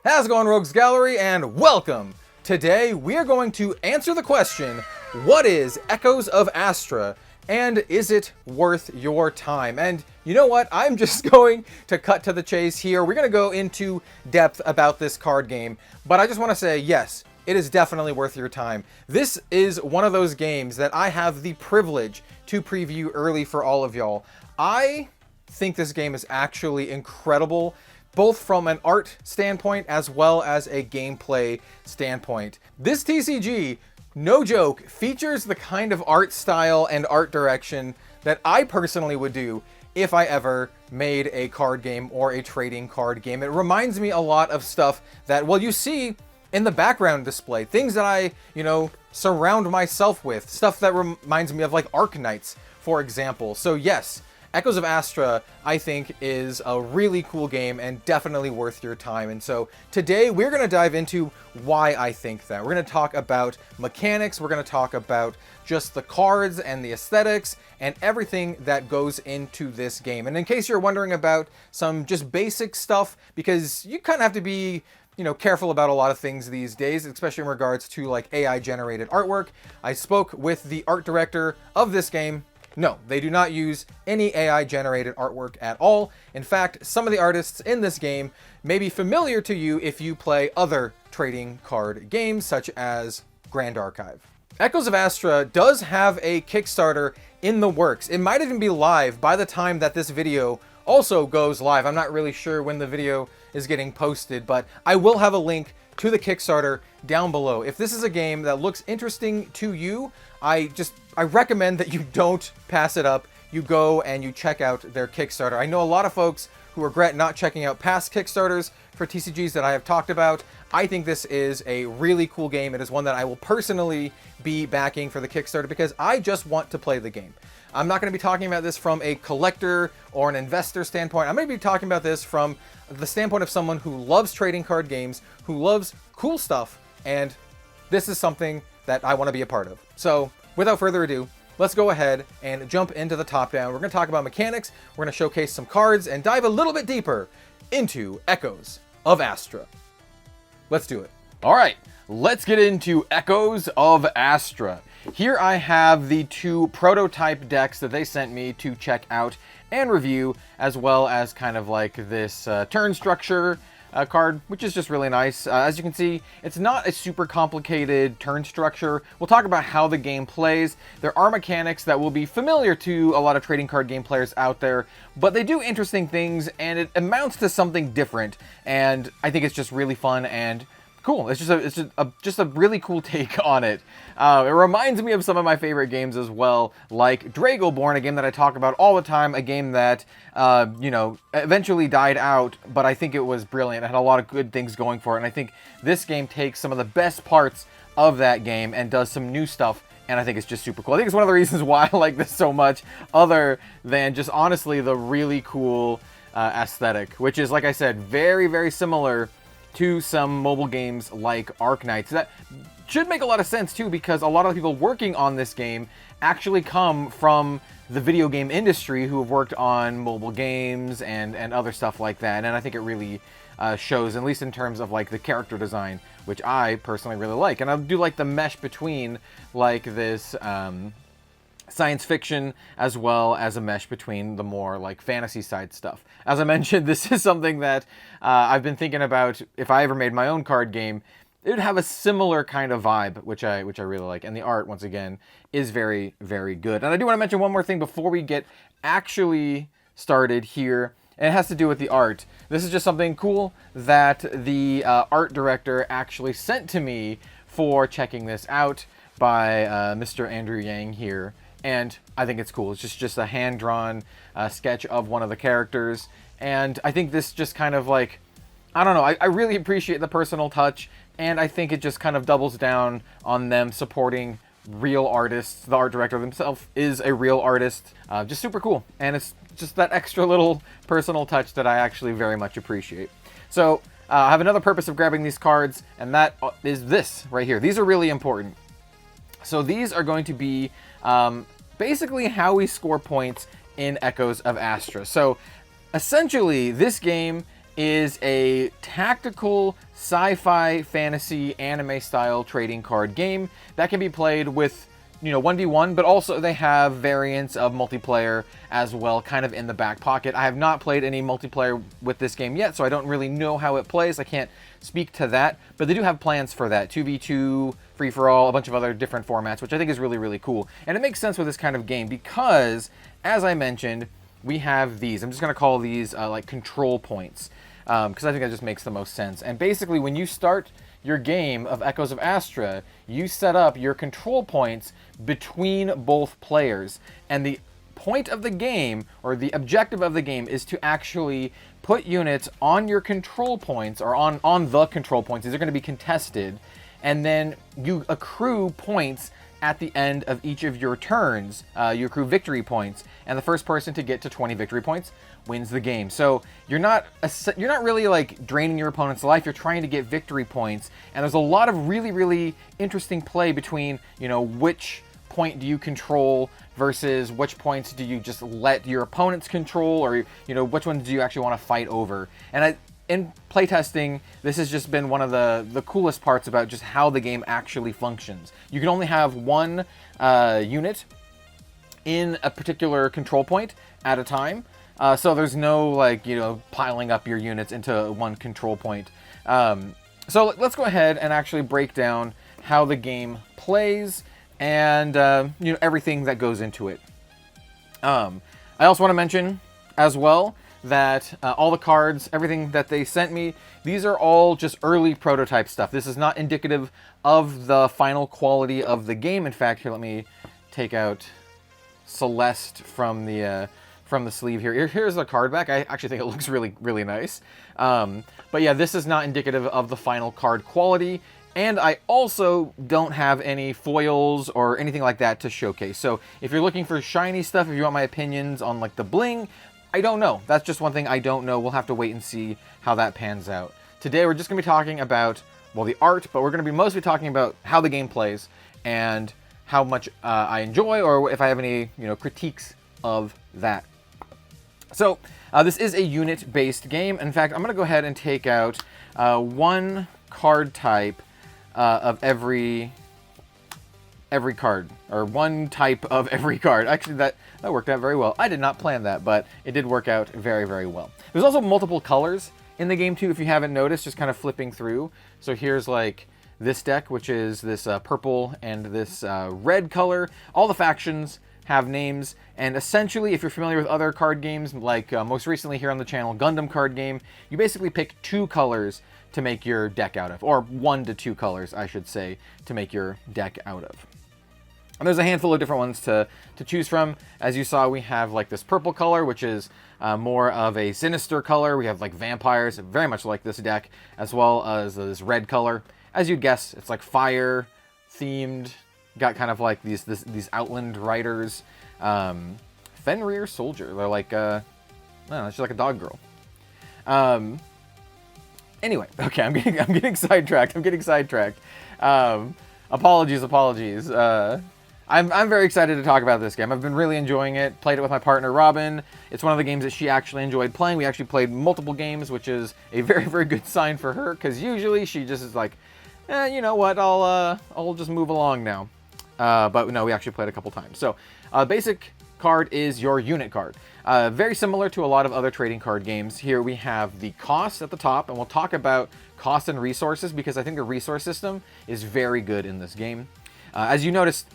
How's it going, Rogues Gallery, and welcome! Today, we are going to answer the question, what is Echoes of Astra, and is it worth your time? And you know what? I'm just going to cut to the chase here. We're going to go into depth about this card game, but I just want to say, yes, it is definitely worth your time. This is one of those games that I have the privilege to preview early for all of y'all. I think this game is actually incredible, both from an art standpoint as well as a gameplay standpoint. This TCG, no joke, features the kind of art style and art direction that I personally would do if I ever made a card game or a trading card game. It reminds me a lot of stuff that, well, you see in the background display, things that I, surround myself with, stuff that reminds me of like Arknights, for example. So yes, Echoes of Astra, I think, is a really cool game and definitely worth your time. And so today we're going to dive into why I think that. We're going to talk about mechanics, we're going to talk about just the cards and the aesthetics and everything that goes into this game. And in case you're wondering about some just basic stuff, because you kind of have to be careful about a lot of things these days, especially in regards to like AI generated artwork. I spoke with the art director of this game. No, they do not use any AI generated artwork at all. In fact, some of the artists in this game may be familiar to you if you play other trading card games such as Grand Archive. Echoes of Astra does have a Kickstarter in the works. It might even be live by the time that this video also goes live. I'm not really sure when the video is getting posted, but I will have a link to the Kickstarter down below. If this is a game that looks interesting to you, I recommend that you don't pass it up. You go and you check out their Kickstarter. I know a lot of folks who regret not checking out past Kickstarters for TCGs that I have talked about. I think this is a really cool game. It is one that I will personally be backing for the Kickstarter because I just want to play the game. I'm not going to be talking about this from a collector or an investor standpoint. I'm going to be talking about this from the standpoint of someone who loves trading card games, who loves cool stuff, and this is something that I want to be a part of. So without further ado, let's go ahead and jump into the top down. We're going to talk about mechanics, we're going to showcase some cards, and dive a little bit deeper into Echoes of Astra. Let's do it. All right, let's get into Echoes of Astra. Here I have the two prototype decks that they sent me to check out and review, as well as kind of like this turn structure card, which is just really nice. As you can see, it's not a super complicated turn structure. We'll talk about how the game plays. There are mechanics that will be familiar to a lot of trading card game players out there, but they do interesting things and it amounts to something different. And I think it's just really fun and cool. It's just a really cool take on it. It reminds me of some of my favorite games as well, like Dragoborn, a game that I talk about all the time, a game that, eventually died out, but I think it was brilliant. It had a lot of good things going for it, and I think this game takes some of the best parts of that game and does some new stuff, and I think it's just super cool. I think it's one of the reasons why I like this so much, other than just honestly the really cool aesthetic, which is, like I said, very, very similar to some mobile games like Arknights. That should make a lot of sense too, because a lot of the people working on this game actually come from the video game industry who have worked on mobile games and other stuff like that. And I think it really shows, at least in terms of like the character design, which I personally really like. And I do like the mesh between like this science fiction as well as a mesh between the more like fantasy side stuff. As I mentioned, this is something that I've been thinking about. If I ever made my own card game, it would have a similar kind of vibe, which I really like. And the art, once again, is very, very good. And I do want to mention one more thing before we get actually started here, and it has to do with the art. This is just something cool that the art director actually sent to me for checking this out by Mr. Andrew Yang here. And I think it's cool. It's just a hand-drawn sketch of one of the characters. And I think this just kind of like, I don't know, I really appreciate the personal touch. And I think it just kind of doubles down on them supporting real artists. The art director himself is a real artist. Just super cool. And it's just that extra little personal touch that I actually very much appreciate. So I have another purpose of grabbing these cards, and that is this right here. These are really important. So these are going to be basically how we score points in Echoes of Astra. So essentially, this game is a tactical sci-fi fantasy anime style trading card game that can be played with, 1v1, but also they have variants of multiplayer as well, kind of in the back pocket. I have not played any multiplayer with this game yet, so I don't really know how it plays. I can't speak to that, but they do have plans for that. 2v2, free-for-all, a bunch of other different formats, which I think is really, really cool. And it makes sense with this kind of game because, as I mentioned, we have these. I'm just going to call these like control points because I think that just makes the most sense. And basically, when you start your game of Echoes of Astra, you set up your control points between both players. And the point of the game, or the objective of the game, is to actually put units on your control points, or on the control points. These are going to be contested. And then you accrue points at the end of each of your turns. You accrue victory points, and the first person to get to 20 victory points wins the game. So you're not really like draining your opponent's life. You're trying to get victory points, and there's a lot of really, really interesting play between, which point do you control versus which points do you just let your opponents control, or which ones do you actually want to fight over. And in playtesting, this has just been one of the coolest parts about just how the game actually functions. You can only have one unit in a particular control point at a time. So there's no piling up your units into one control point. So let's go ahead and actually break down how the game plays and everything that goes into it. I also want to mention as well that all the cards, everything that they sent me, these are all just early prototype stuff. This is not indicative of the final quality of the game. In fact, here, let me take out Celeste from the sleeve here. Here's the card back. I actually think it looks really, really nice. But yeah, this is not indicative of the final card quality. And I also don't have any foils or anything like that to showcase. So if you're looking for shiny stuff, if you want my opinions on like the bling, I don't know. That's just one thing I don't know. We'll have to wait and see how that pans out. Today we're just going to be talking about, well, the art, but we're going to be mostly talking about how the game plays and how much I enjoy, or if I have any, critiques of that. So this is a unit-based game. In fact, I'm going to go ahead and take out one card type of every card, or one type of every card. Actually, that worked out very well. I did not plan that, but it did work out very, very well. There's also multiple colors in the game too, if you haven't noticed, just kind of flipping through. So here's like this deck, which is this purple and this red color. All the factions have names, and essentially, if you're familiar with other card games, like most recently here on the channel, Gundam card game, you basically pick 2 colors to make your deck out of, or 1 to 2 colors, I should say, to make your deck out of. And there's a handful of different ones to choose from. As you saw, we have like this purple color, which is more of a sinister color. We have like vampires, very much like this deck, as well as this red color. As you'd guess, it's like fire themed. Got kind of like these outland riders. Fenrir soldier. They're like I don't know, she's like a dog girl. Anyway, okay, I'm getting sidetracked. Apologies. I'm very excited to talk about this game. I've been really enjoying it. Played it with my partner, Robin. It's one of the games that she actually enjoyed playing. We actually played multiple games, which is a very, very good sign for her, because usually she just is like, you know what, I'll just move along now. But no, we actually played a couple times. So, basic card is your unit card. Very similar to a lot of other trading card games. Here we have the cost at the top, and we'll talk about cost and resources, because I think the resource system is very good in this game. As you noticed,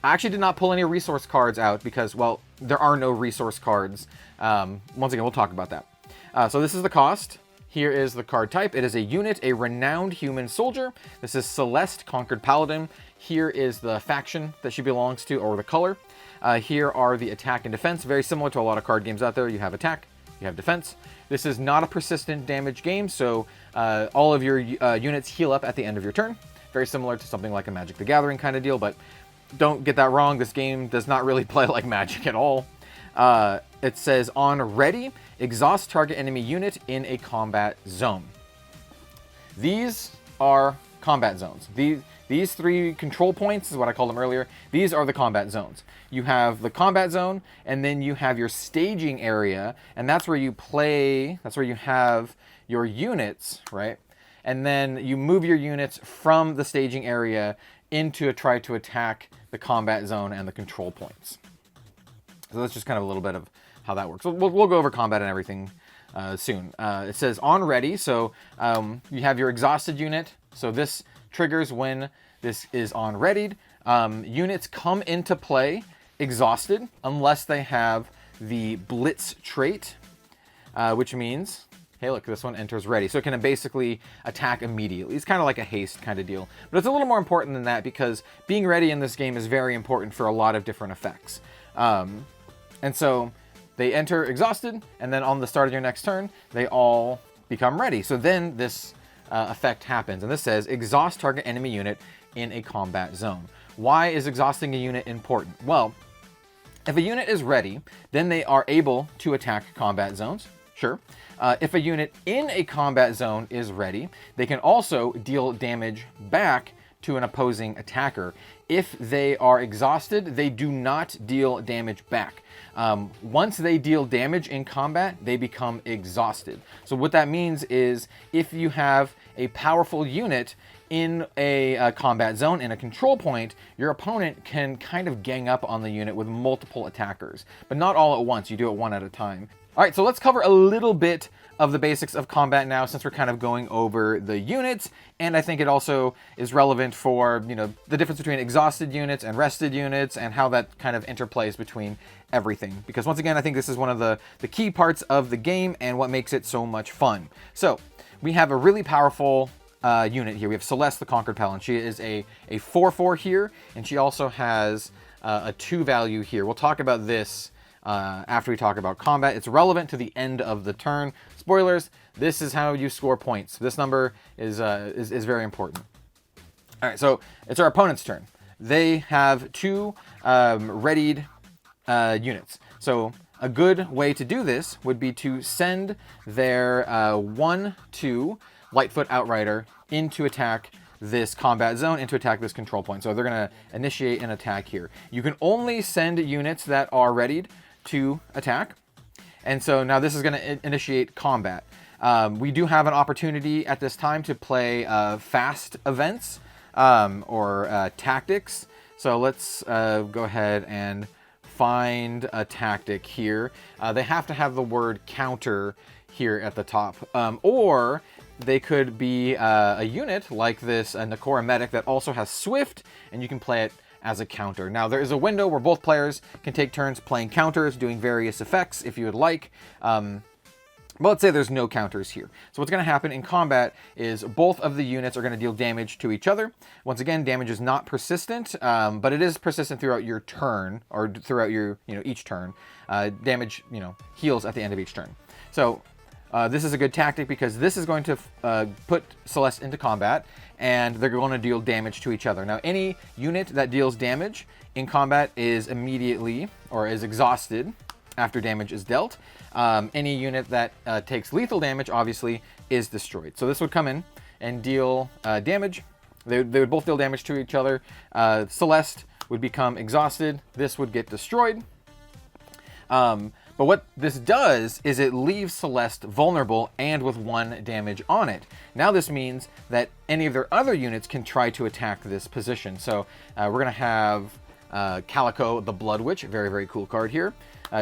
I actually did not pull any resource cards out because, well, there are no resource cards. Once again, we'll talk about that. So this is the cost. Here is the card type. It is a unit, a renowned human soldier. This is Celeste, Conquered Paladin. Here is the faction that she belongs to, or the color. Here are the attack and defense. Very similar to a lot of card games out there. You have attack, you have defense. This is not a persistent damage game, so all of your units heal up at the end of your turn. Very similar to something like a Magic the Gathering kind of deal, but don't get that wrong. This game does not really play like Magic at all. It says, on ready, exhaust target enemy unit in a combat zone. These are combat zones. These 3 control points is what I called them earlier. These are the combat zones. You have the combat zone, and then you have your staging area, and that's where you play, that's where you have your units, right? And then you move your units from the staging area into try to attack the combat zone and the control points. So that's just kind of a little bit of how that works. We'll go over combat and everything soon. It says on ready, so you have your exhausted unit. So this triggers when this is on readied. Units come into play exhausted unless they have the blitz trait, which means, hey, look, this one enters ready. So it can basically attack immediately. It's kind of like a haste kind of deal. But it's a little more important than that because being ready in this game is very important for a lot of different effects. And so they enter exhausted, and then on the start of your next turn, they all become ready. So then this effect happens, and this says exhaust target enemy unit in a combat zone. Why is exhausting a unit important? Well, if a unit is ready, then they are able to attack combat zones, sure. If a unit in a combat zone is ready, they can also deal damage back to an opposing attacker. If they are exhausted, they do not deal damage back. Once they deal damage in combat, they become exhausted. So what that means is if you have a powerful unit in a combat zone, in a control point, your opponent can kind of gang up on the unit with multiple attackers, but not all at once. You do it one at a time. All right, so let's cover a little bit of the basics of combat now, since we're kind of going over the units, and I think it also is relevant for, you know, the difference between exhausted units and rested units and how that kind of interplays between everything. Because once again, I think this is one of the key parts of the game and what makes it so much fun. So we have a really powerful unit here. We have Celeste, the Conquered Paladin. She is a 4/4 here, and she also has a 2 value here. We'll talk about this after we talk about combat. It's relevant to the end of the turn. Spoilers, this is how you score points. This number is very important. All right, so it's our opponent's turn. They have 2 readied units. So a good way to do this would be to send their 1/2 Lightfoot Outrider into attack this combat zone, into attack this control point. So they're going to initiate an attack here. You can only send units that are readied to attack. And so now this is going to initiate combat. We do have an opportunity at this time to play fast events or tactics. So let's go ahead and find a tactic here. They have to have the word counter here at the top. Or they could be a unit like this Nakora Medic that also has Swift, and you can play it as a counter. Now, there is a window where both players can take turns playing counters, doing various effects if you would like. But let's say there's no counters here. So what's going to happen in combat is both of the units are going to deal damage to each other. Once again, damage is not persistent, but it is persistent throughout your turn, or throughout your, each turn. Damage, heals at the end of each turn. So this is a good tactic because this is going to put Celeste into combat, and they're going to deal damage to each other. Now, any unit that deals damage in combat is immediately, or is exhausted after damage is dealt. Any unit that takes lethal damage, obviously, is destroyed. So this would come in and deal damage. They would both deal damage to each other. Celeste would become exhausted. This would get destroyed. But what this does is it leaves Celeste vulnerable and with 1 damage on it. Now this means that any of their other units can try to attack this position. So we're going to have Calico, the Blood Witch, very, very cool card here.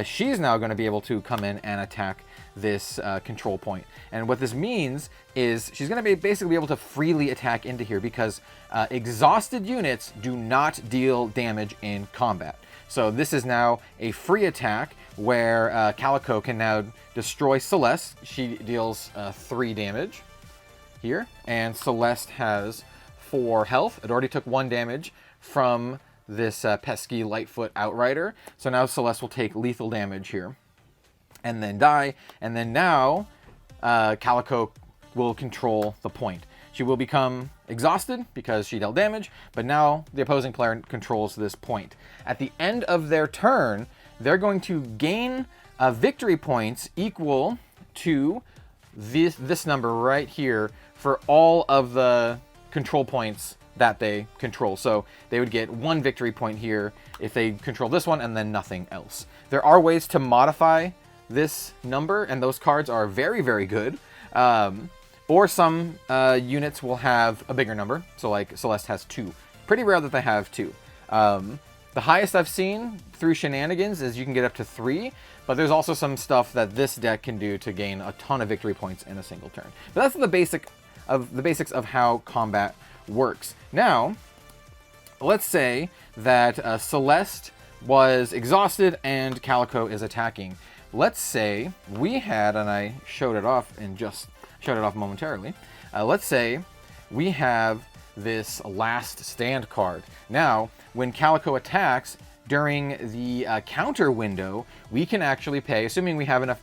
She's now going to be able to come in and attack this control point. And what this means is she's going to basically be able to freely attack into here because exhausted units do not deal damage in combat. So this is now a free attack where Calico can now destroy Celeste. She deals 3 damage here, and Celeste has 4 health. It already took 1 damage from this pesky Lightfoot Outrider. So now Celeste will take lethal damage here and then die. And then now Calico will control the point. She will become exhausted because she dealt damage, but now the opposing player controls this point. At the end of their turn, they're going to gain victory points equal to this number right here for all of the control points that they control. So they would get 1 victory point here if they control this one and then nothing else. There are ways to modify this number, and those cards are very, very good. Or some units will have a bigger number. So like Celeste has 2. Pretty rare that they have 2. The highest I've seen through shenanigans is you can get up to 3, but there's also some stuff that this deck can do to gain a ton of victory points in a single turn. But that's the basics of how combat works. Now, let's say that Celeste was exhausted and Calico is attacking. Let's say we had, and I showed it off and just showed it off momentarily. Let's say we have this Last Stand card. Now, when Calico attacks during the counter window, we can actually pay, assuming we have enough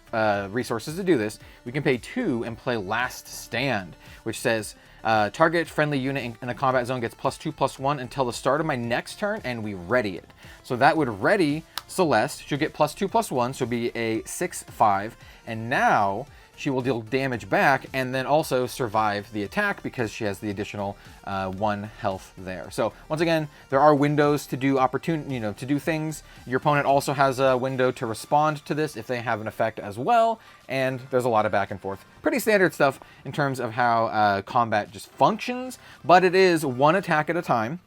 resources to do this, we can pay 2 and play Last Stand, which says target friendly unit in a combat zone gets +2/+1 until the start of my next turn, and we ready it. So that would ready Celeste. She'll get +2/+1, so it'll be a 6/5, and now she will deal damage back and then also survive the attack because she has the additional 1 health there. So once again, there are windows to do to do things. Your opponent also has a window to respond to this if they have an effect as well, and there's a lot of back and forth. Pretty standard stuff in terms of how combat just functions, but it is 1 attack at a time,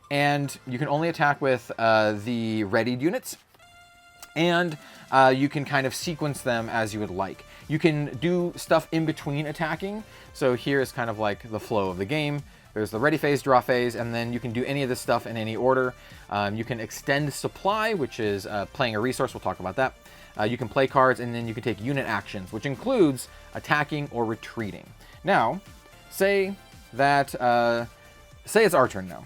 and you can only attack with the readied units, and you can kind of sequence them as you would like. You can do stuff in between attacking. So here is kind of like the flow of the game. There's the ready phase, draw phase, and then you can do any of this stuff in any order. You can extend supply, which is playing a resource. We'll talk about that. You can play cards, and then you can take unit actions, which includes attacking or retreating. Now, say that say it's our turn now,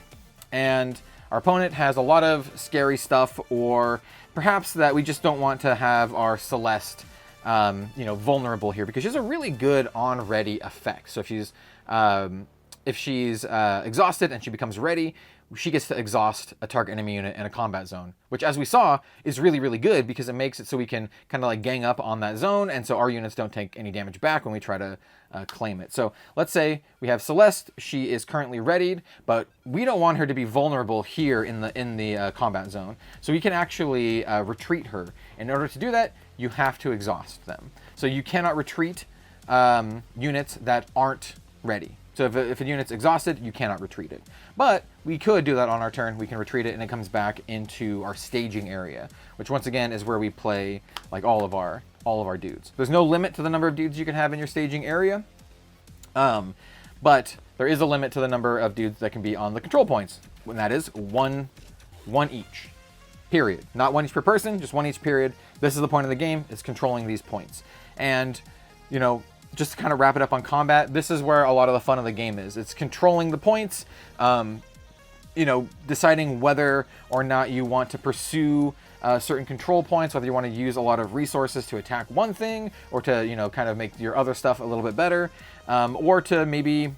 and our opponent has a lot of scary stuff, or perhaps that we just don't want to have our Celeste vulnerable here, because she has a really good on-ready effect. So if she's exhausted and she becomes ready, she gets to exhaust a target enemy unit in a combat zone, which, as we saw, is really, really good because it makes it so we can kind of like gang up on that zone, and so our units don't take any damage back when we try to claim it. So let's say we have Celeste. She is currently readied, but we don't want her to be vulnerable here in the combat zone. So we can actually retreat her. In order to do that, you have to exhaust them. So you cannot retreat units that aren't ready. So if a unit's exhausted, you cannot retreat it. But we could do that on our turn. We can retreat it, and it comes back into our staging area, which once again is where we play like all of our dudes. There's no limit to the number of dudes you can have in your staging area, but there is a limit to the number of dudes that can be on the control points, and that is one each. Period. Not 1 each per person, just 1 each, period. This is the point of the game, is controlling these points. And, just to kind of wrap it up on combat, this is where a lot of the fun of the game is. It's controlling the points, deciding whether or not you want to pursue certain control points, whether you want to use a lot of resources to attack one thing, or to, kind of make your other stuff a little bit better, or to maybe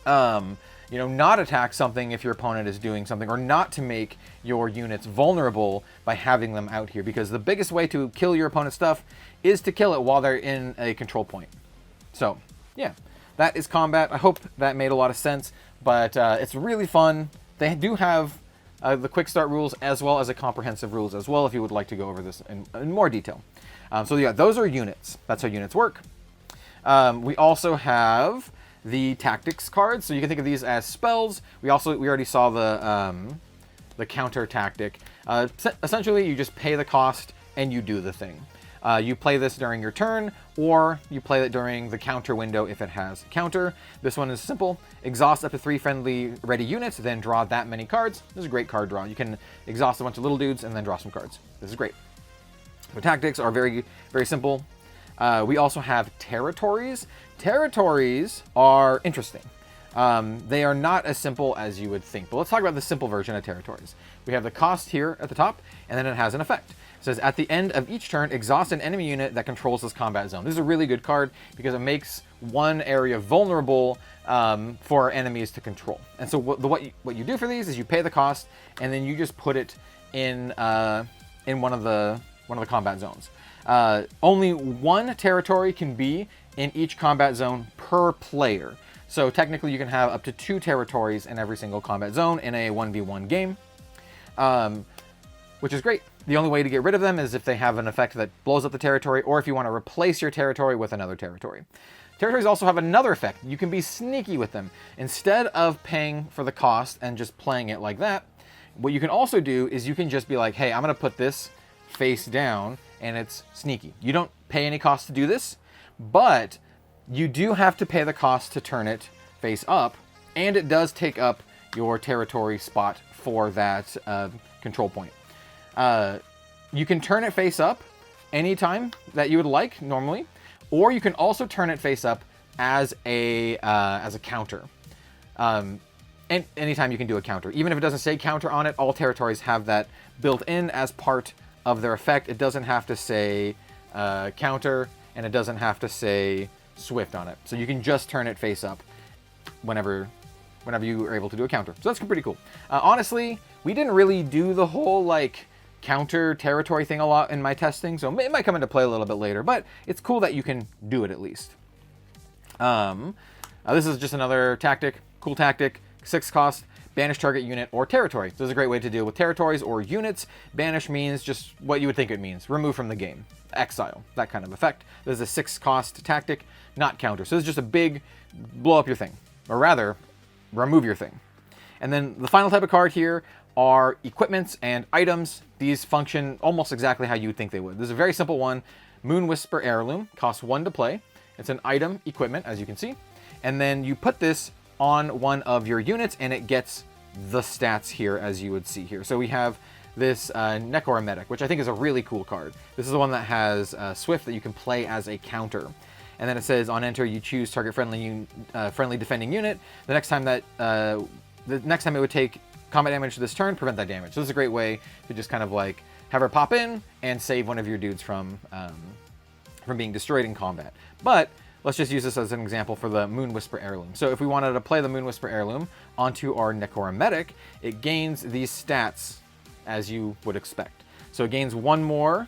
not attack something if your opponent is doing something, or not to make your units vulnerable by having them out here, because the biggest way to kill your opponent's stuff is to kill it while they're in a control point. So, yeah, that is combat. I hope that made a lot of sense, but it's really fun. They do have the quick start rules as well as a comprehensive rules as well, if you would like to go over this in more detail. So yeah, those are units. That's how units work. We also have the tactics cards, so you can think of these as spells. We already saw the counter tactic. Essentially, you just pay the cost and you do the thing. You play this during your turn, or you play it during the counter window if it has counter. This one is simple. Exhaust up to 3 friendly ready units, then draw that many cards. This is a great card draw. You can exhaust a bunch of little dudes and then draw some cards. This is great. The tactics are very, very simple. We also have territories. Territories are interesting. They are not as simple as you would think, but let's talk about the simple version of territories. We have the cost here at the top, and then it has an effect. It says, at the end of each turn, exhaust an enemy unit that controls this combat zone. This is a really good card because it makes one area vulnerable for enemies to control. And so what you do for these is you pay the cost, and then you just put it in one of the combat zones. Only 1 territory can be in each combat zone per player. So technically you can have up to 2 territories in every single combat zone in a 1v1 game, which is great. The only way to get rid of them is if they have an effect that blows up the territory, or if you want to replace your territory with another territory. Territories also have another effect. You can be sneaky with them. Instead of paying for the cost and just playing it like that, what you can also do is you can just be like, hey, I'm going to put this face down, and it's sneaky. You don't pay any cost to do this, but you do have to pay the cost to turn it face up, and it does take up your territory spot for that control point. You can turn it face up anytime that you would like normally, or you can also turn it face up as a counter. And anytime you can do a counter. Even if it doesn't say counter on it, all territories have that built in as part of their effect. It doesn't have to say counter, and it doesn't have to say swift on it. So you can just turn it face up whenever you are able to do a counter. So that's pretty cool. Honestly, we didn't really do the whole like counter territory thing a lot in my testing, so it might come into play a little bit later, but it's cool that you can do it at least. This is just another tactic, cool tactic, 6 cost, banish target unit or territory. So this is a great way to deal with territories or units. Banish means just what you would think it means, remove from the game, exile, that kind of effect. This is a 6 cost tactic, not counter. So this is just a big blow up your thing, or rather, remove your thing. And then the final type of card here are equipments and items. These function almost exactly how you would think they would. This is a very simple one. Moon Whisper Heirloom, costs 1 to play. It's an item equipment, as you can see. And then you put this on one of your units, and it gets the stats here, as you would see here. So we have this Necroremetic, which I think is a really cool card. This is the one that has Swift that you can play as a counter. And then it says on enter, you choose target friendly defending unit. The next time it would take combat damage this turn, prevent that damage. So this is a great way to just kind of like have her pop in and save one of your dudes from being destroyed in combat. But let's just use this as an example for the Moon Whisper Heirloom. So if we wanted to play the Moon Whisper Heirloom onto our Necroremetic, it gains these stats as you would expect. So it gains 1 more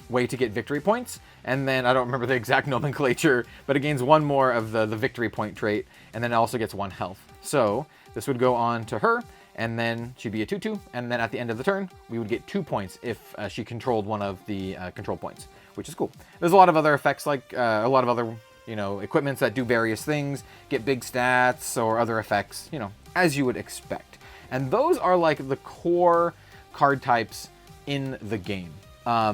way to get victory points, and then I don't remember the exact nomenclature, but it gains 1 more of the victory point trait, and then it also gets 1 health. So this would go on to her, and then she'd be a 2/2, and then at the end of the turn, we would get 2 points if she controlled one of the control points, which is cool. There's a lot of other effects, like a lot of other, equipments that do various things, get big stats or other effects, as you would expect. And those are like the core card types in the game.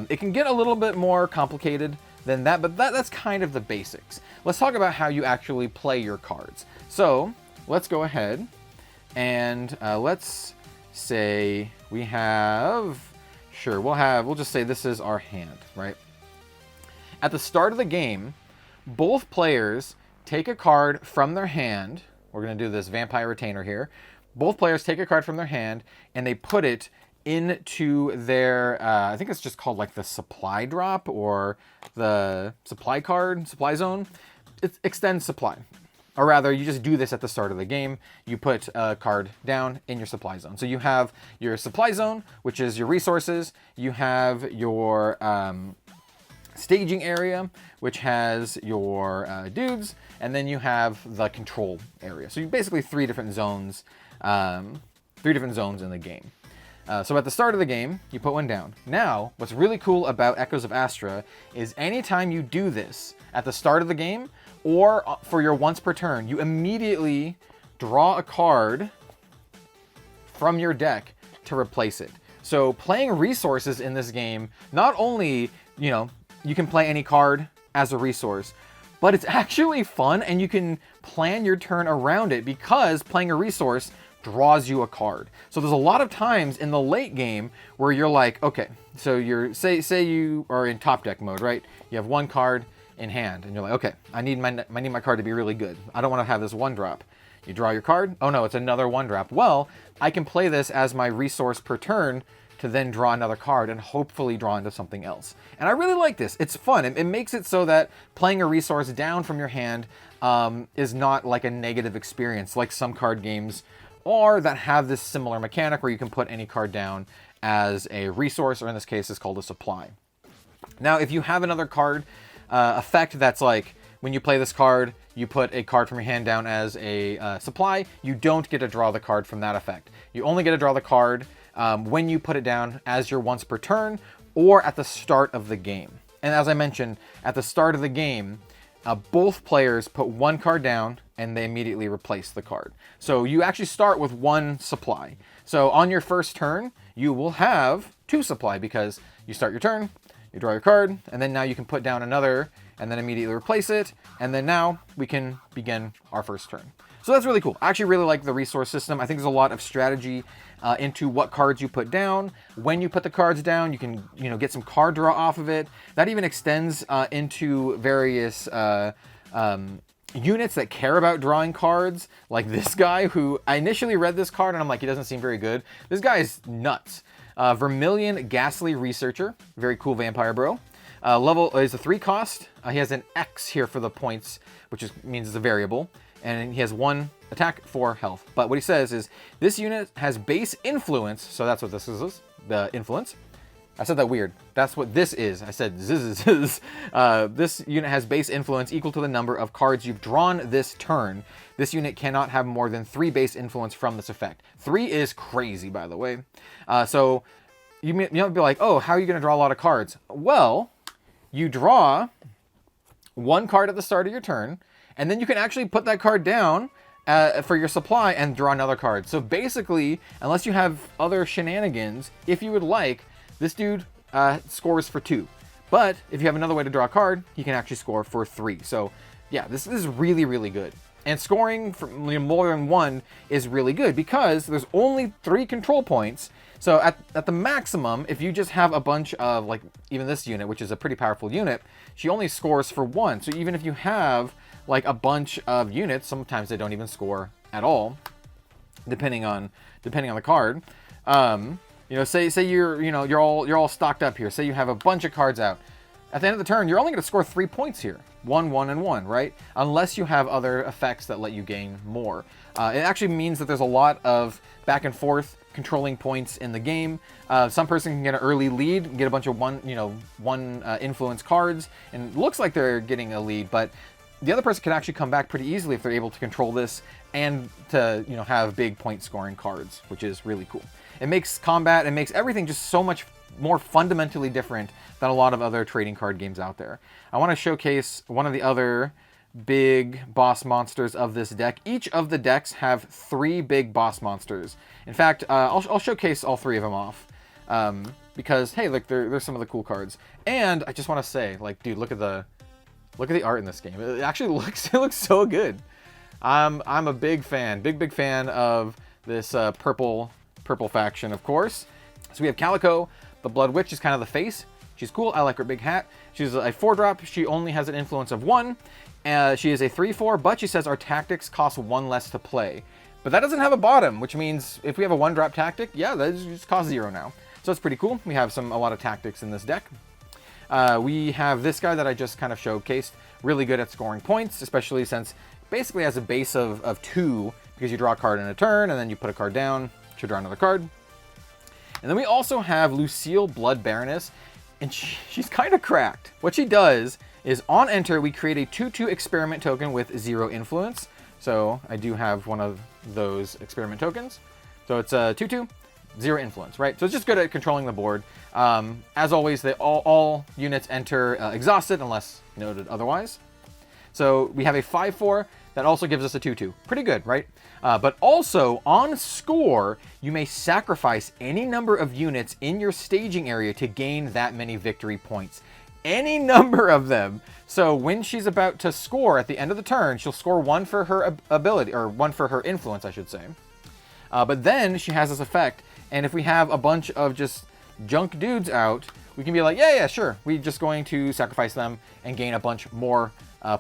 It can get a little bit more complicated than that, but that's kind of the basics. Let's talk about how you actually play your cards. So let's go ahead and let's say we have, we'll just say this is our hand, right? At the start of the game, both players take a card from their hand. We're going to do this Vampire Retainer here. Both players take a card from their hand and they put it into their, I think it's just called like the supply drop or the supply card, supply zone. It extends supply. Or rather, you just do this at the start of the game. You put a card down in your supply zone. So you have your supply zone, which is your resources. You have your staging area, which has your dudes. And then you have the control area. So you basically 3 different zones, 3 different zones in the game. So at the start of the game, you put one down. Now, what's really cool about Echoes of Astra is anytime you do this at the start of the game, or for your once per turn, you immediately draw a card from your deck to replace it. So playing resources in this game, not only, you can play any card as a resource, but it's actually fun and you can plan your turn around it because playing a resource draws you a card. So there's a lot of times in the late game where you're like, okay, so you're, say you are in top deck mode, right? You have 1 card in hand and you're like, okay, I need my card to be really good. I don't want to have this 1-drop. You draw your card. Oh no, it's another 1-drop. Well, I can play this as my resource per turn to then draw another card and hopefully draw into something else. And I really like this. It's fun. It makes it so that playing a resource down from your hand is not like a negative experience like some card games are that have this similar mechanic where you can put any card down as a resource, or in this case, it's called a supply. Now, if you have another card effect that's like, when you play this card, you put a card from your hand down as a supply, you don't get to draw the card from that effect. You only get to draw the card when you put it down as your once per turn or at the start of the game. And as I mentioned, at the start of the game, both players put one card down and they immediately replace the card. So you actually start with one supply. So on your first turn, you will have 2 supply because you start your turn, you draw your card, and then now you can put down another and then immediately replace it. And then now we can begin our first turn. So that's really cool. I actually really like the resource system. I think there's a lot of strategy into what cards you put down. When you put the cards down, you can get some card draw off of it. That even extends into various units that care about drawing cards, like this guy who I initially read this card and I'm like, he doesn't seem very good. This guy is nuts. Vermilion Ghastly Researcher, very cool vampire bro. Level is a 3 cost. He has an X here for the points, which means it's a variable. And he has 1 attack, 4 health. But what he says is, this unit has base influence, so that's what this is, the influence. I said that weird. That's what this is. I said ziz. This unit has base influence equal to the number of cards you've drawn this turn. This unit cannot have more than 3 base influence from this effect. 3 is crazy, by the way. So you might be like, oh, how are you going to draw a lot of cards? Well, you draw 1 card at the start of your turn, and then you can actually put that card down for your supply and draw another card. So basically, unless you have other shenanigans, if you would like, this dude scores for 2. But if you have another way to draw a card, he can actually score for 3. So yeah, this is really, really good. And scoring for more than 1 is really good because there's only 3 control points. So at the maximum, if you just have a bunch of, like, even this unit, which is a pretty powerful unit, she only scores for 1. So even if you have like a bunch of units, sometimes they don't even score at all, depending on the card. Say you're all stocked up here. Say you have a bunch of cards out. At the end of the turn, you're only going to score 3 points here. 1, 1, and 1, right? Unless you have other effects that let you gain more. It actually means that there's a lot of back and forth controlling points in the game. Some person can get an early lead, get a bunch of one influence cards, and it looks like they're getting a lead, but the other person can actually come back pretty easily if they're able to control this and to have big point scoring cards, which is really cool. It makes combat, it makes everything just so much more fundamentally different than a lot of other trading card games out there. I want to showcase one of the other big boss monsters of this deck. Each of the decks have 3 big boss monsters. In fact, I'll showcase all 3 of them off because hey, look, there's some of the cool cards. And I just want to say, like, dude, look at the art in this game. It actually looks so good. I'm a big fan of this purple faction, of course. So we have Calico, the Blood Witch is kind of the face. She's cool. I like her big hat. She's a 4-drop. She only has an influence of 1. She is a 3/4, but she says our tactics cost 1 less to play. But that doesn't have a bottom, which means if we have a 1-drop tactic, yeah, that just costs 0 now. So it's pretty cool. We have a lot of tactics in this deck. We have this guy that I just kind of showcased. Really good at scoring points, especially since basically has a base of 2 because you draw a card in a turn and then you put a card down to draw another card. And then we also have Lucille Blood Baroness, and she's kind of cracked. What she does is on enter, we create a 2/2 experiment token with 0 influence. So I do have one of those experiment tokens. So it's a 2/2, 0 influence, right? So it's just good at controlling the board. As always, all units enter exhausted unless noted otherwise. So we have a 5/4 that also gives us a 2/2. Pretty good, right? But also on score, you may sacrifice any number of units in your staging area to gain that many victory points. Any number of them. So when she's about to score at the end of the turn, she'll score 1 for her ability, or 1 for her influence, I should say. But then she has this effect, and if we have a bunch of just junk dudes out, we can be like, yeah, sure. We're just going to sacrifice them and gain a bunch more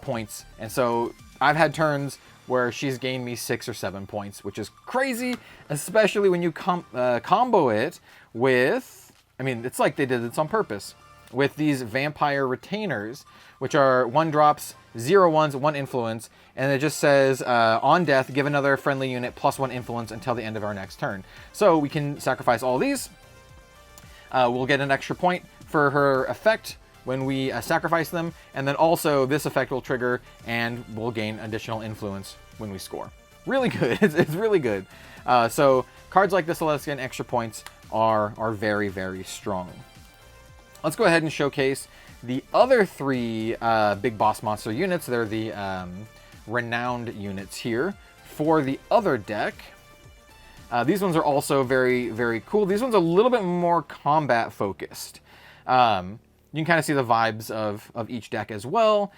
points. And so I've had turns where she's gained me 6 or 7 points, which is crazy, especially when you combo it with, I mean, it's like they did this on purpose, with these vampire retainers, which are 1-drops, 0/1s, 1 influence, and it just says, on death, give another friendly unit +1 influence until the end of our next turn. So we can sacrifice all these. We'll get an extra point for her effect when we sacrifice them, and then also this effect will trigger and we'll gain additional influence when we score. Really good. It's really good. So cards like this will let us get extra points are very, very strong. Let's go ahead and showcase the other 3 big boss monster units. They're the renowned units here for the other deck. These ones are also very, very cool. These ones are a little bit more combat focused. You can kind of see the vibes of each deck as well.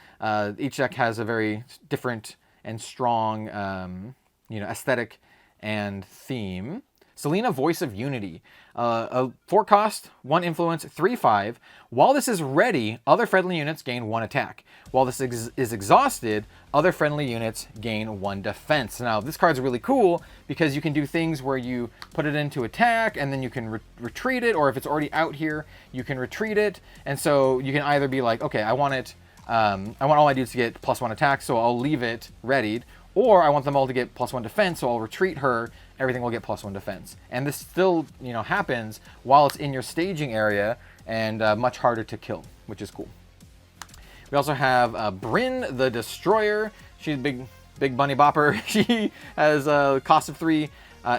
Each deck has a very different and strong aesthetic and theme. Selena, Voice of Unity. 4 cost, 1 influence, 3/5. While this is ready, other friendly units gain 1 attack. While this is exhausted, other friendly units gain 1 defense. Now, this card's really cool because you can do things where you put it into attack and then you can retreat it, or if it's already out here, you can retreat it. And so you can either be like, okay, I want it, I want all my dudes to get +1 attack, so I'll leave it readied. Or I want them all to get +1 defense, so I'll retreat her, everything will get +1 defense. And this still, happens while it's in your staging area and much harder to kill, which is cool. We also have Bryn the Destroyer. She's a big bunny bopper. She has a cost of 3,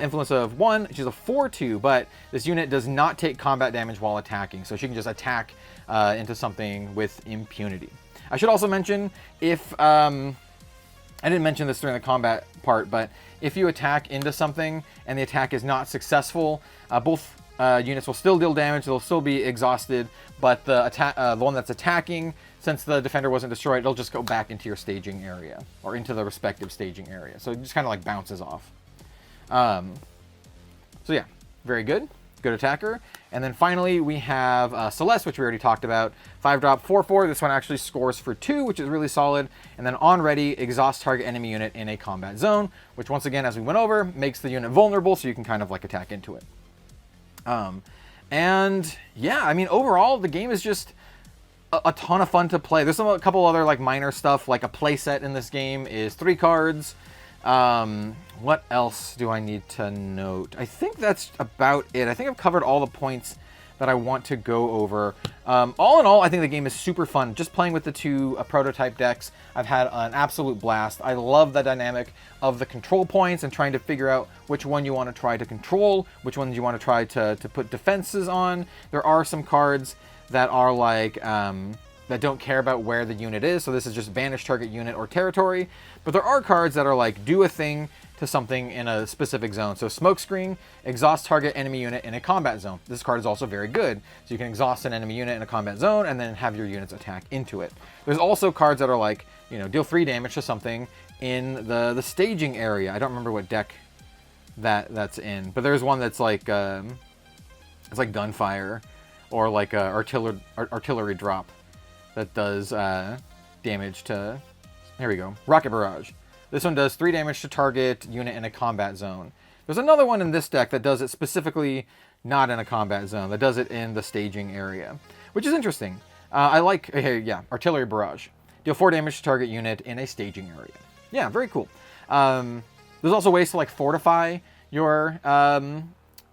influence of 1. She's a 4/2, but this unit does not take combat damage while attacking, so she can just attack into something with impunity. I should also mention, if I didn't mention this during the combat part, but if you attack into something and the attack is not successful, both units will still deal damage. They'll still be exhausted, but the one that's attacking, since the defender wasn't destroyed, it'll just go back into your staging area or into the respective staging area. So it just kind of like bounces off. So yeah, very good. Good attacker. And then finally we have Celeste, which we already talked about. 5-drop, 4/4. This one actually scores for 2, which is really solid. And then on ready, exhaust target enemy unit in a combat zone, which once again, as we went over, makes the unit vulnerable, so you can kind of like attack into it. And yeah, I mean, overall, the game is just a ton of fun to play. There's a couple other like minor stuff, like a play set in this game is 3 cards. What else do I need to note? I think that's about it. I think I've covered all the points that I want to go over. All in all, I think the game is super fun. Just playing with the 2 prototype decks, I've had an absolute blast. I love the dynamic of the control points and trying to figure out which one you want to try to control, which ones you want to try to put defenses on. There are some cards that are like, that don't care about where the unit is, so this is just banish target unit or territory. But there are cards that are like, do a thing to something in a specific zone. So Smokescreen, exhaust target enemy unit in a combat zone. This card is also very good. So you can exhaust an enemy unit in a combat zone and then have your units attack into it. There's also cards that are like, deal 3 damage to something in the staging area. I don't remember what deck that's in, but there's one that's like, it's like Gunfire or like a artillery drop that does damage to, here we go, Rocket Barrage. This one does 3 damage to target unit in a combat zone. There's another one in this deck that does it specifically not in a combat zone, that does it in the staging area, which is interesting. I like, Artillery Barrage. Deal 4 damage to target unit in a staging area. Yeah, very cool. There's also ways to like fortify your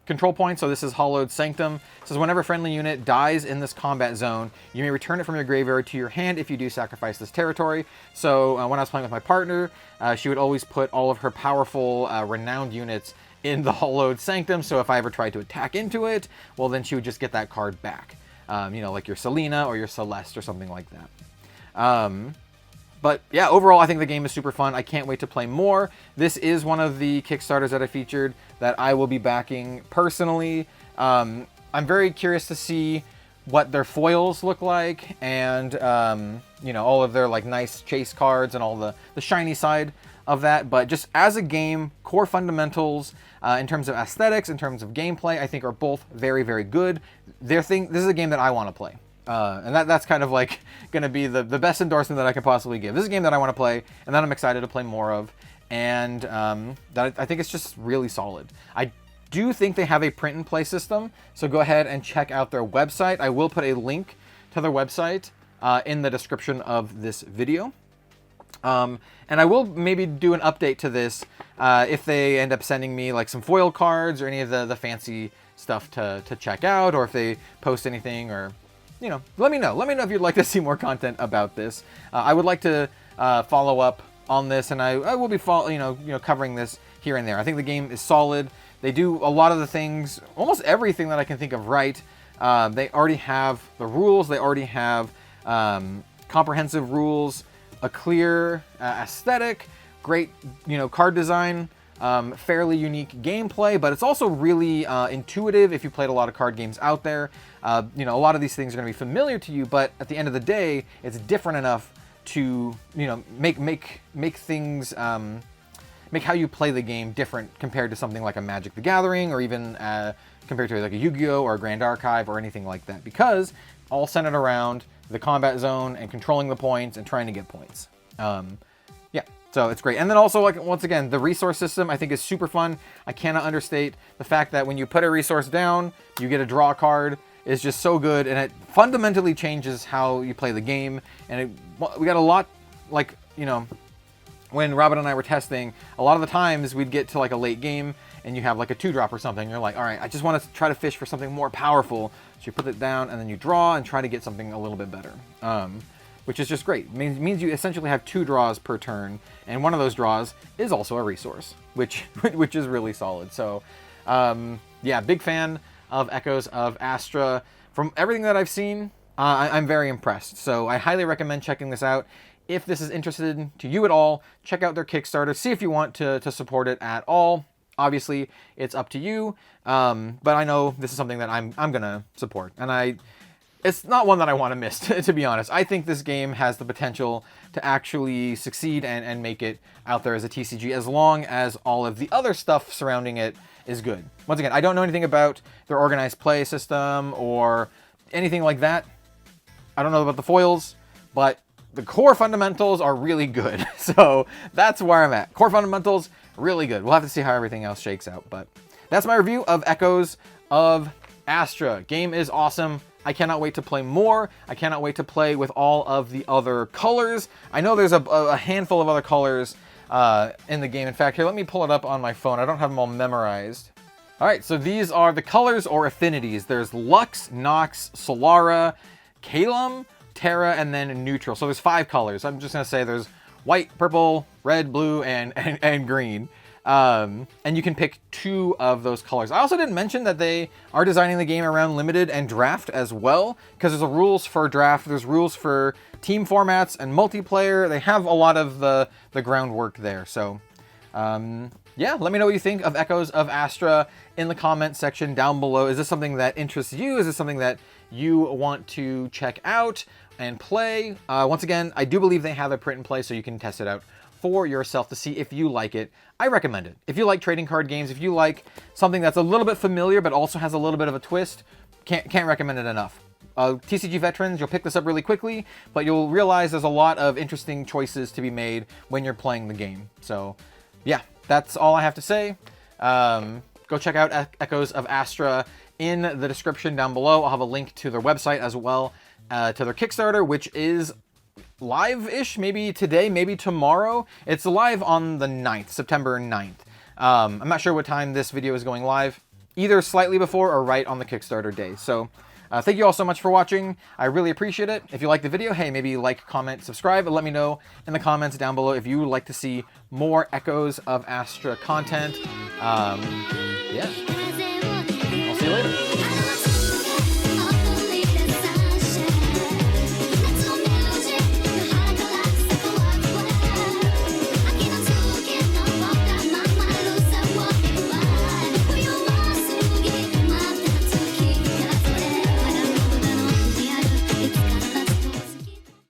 control points. So this is Hallowed Sanctum. It says whenever a friendly unit dies in this combat zone, you may return it from your graveyard to your hand if you do sacrifice this territory. So when I was playing with my partner, she would always put all of her powerful renowned units in the Hallowed Sanctum. So if I ever tried to attack into it, well, then she would just get that card back. Like your Selena or your Celeste or something like that. But yeah, overall, I think the game is super fun. I can't wait to play more. This is one of the Kickstarters that I featured that I will be backing personally. I'm very curious to see what their foils look like and, all of their like nice chase cards and all the shiny side of that. But just as a game, core fundamentals in terms of aesthetics, in terms of gameplay, I think are both very, very good. This is a game that I want to play. And that's kind of like going to be the best endorsement that I can possibly give. This is a game that I want to play and that I'm excited to play more of. And that I think it's just really solid. I do think they have a print and play system, so go ahead and check out their website. I will put a link to their website in the description of this video. And I will maybe do an update to this if they end up sending me like some foil cards or any of the fancy stuff to check out, or if they post anything, or let me know. Let me know if you'd like to see more content about this. I would like to follow up on this, and I will be covering this here and there. I think the game is solid. They do a lot of the things, almost everything that I can think of right. They already have the rules. They already have comprehensive rules, a clear aesthetic, great, card design, fairly unique gameplay, but it's also really intuitive if you played a lot of card games out there. A lot of these things are going to be familiar to you, but at the end of the day, it's different enough to, make things, make how you play the game different compared to something like a Magic the Gathering, or even compared to like a Yu-Gi-Oh! Or a Grand Archive or anything like that, because all centered around the combat zone and controlling the points and trying to get points. Yeah, so it's great. And then also, like, once again, the resource system I think is super fun. I cannot understate the fact that when you put a resource down, you get a draw card. Is just so good, and it fundamentally changes how you play the game. And we got a lot, like, when Robin and I were testing, a lot of the times we'd get to like a late game and you have like a 2-drop or something. You're like, all right, I just want to try to fish for something more powerful. So you put it down and then you draw and try to get something a little bit better, which is just great. It means you essentially have 2 draws per turn, and one of those draws is also a resource, which is really solid. So yeah, big fan of Echoes of Astra. From everything that I've seen, I'm very impressed. So I highly recommend checking this out. If this is interested to you at all, check out their Kickstarter. See if you want to support it at all. Obviously, it's up to you. But I know this is something that I'm gonna support, and it's not one that I want to miss, to be honest. I think this game has the potential to actually succeed and make it out there as a TCG, as long as all of the other stuff surrounding it is good. Once again, I don't know anything about their organized play system or anything like that. I don't know about the foils, but the core fundamentals are really good. So that's where I'm at. Core fundamentals, really good. We'll have to see how everything else shakes out. But that's my review of Echoes of Astra. Game is awesome. I cannot wait to play more. I cannot wait to play with all of the other colors. I know there's a handful of other colors in the game. In fact, here, let me pull it up on my phone. I don't have them all memorized. All right, so these are the colors or affinities. There's Lux, Nox, Solara, Calum, Terra, and then Neutral. So there's 5 colors. I'm just gonna say there's white, purple, red, blue, and green. And you can pick 2 of those colors. I also didn't mention that they are designing the game around limited and draft as well, because there's rules for draft, there's rules for team formats and multiplayer. They have a lot of the groundwork there. So yeah, let me know what you think of Echoes of Astra in the comment section down below. Is this something that interests you? Is this something that you want to check out and play? Once again, I do believe they have a print and play, so you can test it out for yourself to see if you like it. I recommend it. If you like trading card games, if you like something that's a little bit familiar but also has a little bit of a twist, can't recommend it enough. TCG veterans, you'll pick this up really quickly, but you'll realize there's a lot of interesting choices to be made when you're playing the game. So yeah, that's all I have to say. Go check out Echoes of Astra in the description down below. I'll have a link to their website as well, to their Kickstarter, which is live-ish, maybe today, maybe tomorrow. It's live on the 9th, September 9th. I'm not sure what time this video is going live, either slightly before or right on the Kickstarter day. So thank you all so much for watching. I really appreciate it. If you like the video, hey, maybe like, comment, subscribe, and let me know in the comments down below if you would like to see more Echoes of Astra content. Yeah.